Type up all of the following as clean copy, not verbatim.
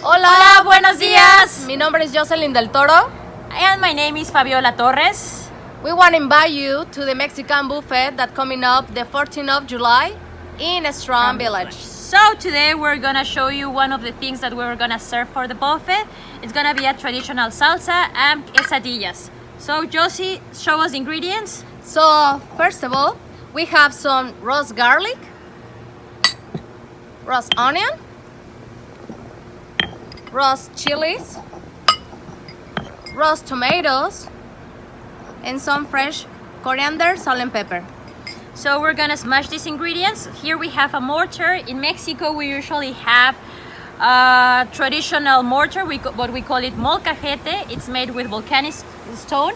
Hola, buenos días. Mi nombre es Jocelyn del Toro. And my name is Fabiola Torres. We want to invite you to the Mexican buffet that's coming up the 14th of July in Strong Village. So today we're gonna show you one of the things that we're gonna serve for the buffet. It's gonna be a traditional salsa and quesadillas. So Josie, show us the ingredients. So first of all, we have some roast garlic, roast onion, roast chilies, roast tomatoes, and some fresh coriander, salt and pepper. So we're gonna smash these ingredients. Here we have a mortar. In Mexico we usually have a traditional mortar, what we call it molcajete. It's made with volcanic stone.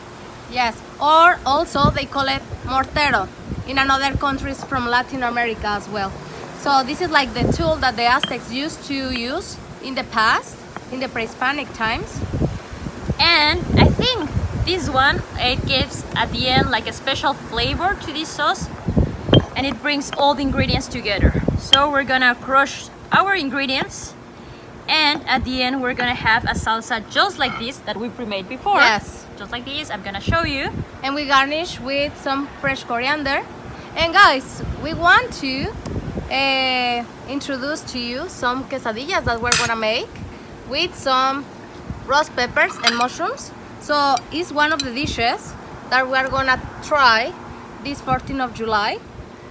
Yes, or also they call it mortero in another countries from Latin America as well. So this is like the tool that the Aztecs used to use in the past, in the pre-Hispanic times. And I think this one, it gives at the end like a special flavor to this sauce, and it brings all the ingredients together. So we're gonna crush our ingredients, and at the end we're gonna have a salsa just like this that we pre-made before. Yes. Just like this, I'm gonna show you. And we garnish with some fresh coriander. And guys, we want to introduce to you some quesadillas that we're gonna make with some roast peppers and mushrooms. So it's one of the dishes that we're gonna try this 14th of July.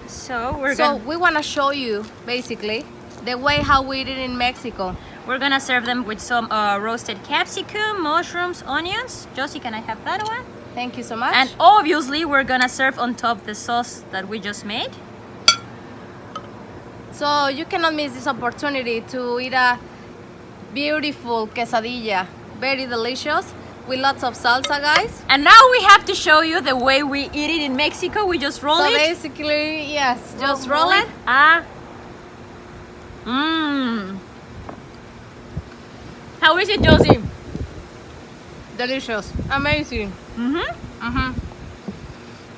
So we wanna show you basically the way how we eat it in Mexico. we're gonna serve them with some roasted capsicum, mushrooms, onions. Josie, can I have that one? Thank you so much. And obviously we're gonna serve on top the sauce that we just made. So you cannot miss this opportunity to eat a beautiful quesadilla, very delicious, with lots of salsa, guys. And now we have to show you the way we eat it in Mexico. We just roll it. So basically, yes, just roll it. How is it, Josie? Delicious, amazing.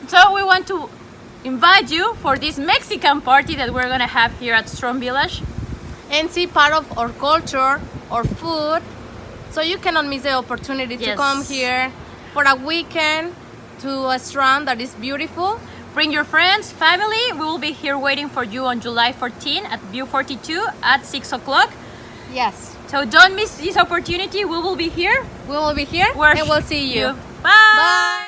So we want to invite you for this Mexican party that we're gonna have here at Strong Village. And see part of our culture, our food. So you cannot miss the opportunity to come here for a weekend to a strand that is beautiful. Bring your friends, family. We will be here waiting for you on July 14 at View 42 at 6 o'clock. Yes. So don't miss this opportunity. We will be here. We will be here and we'll see you. Bye. Bye.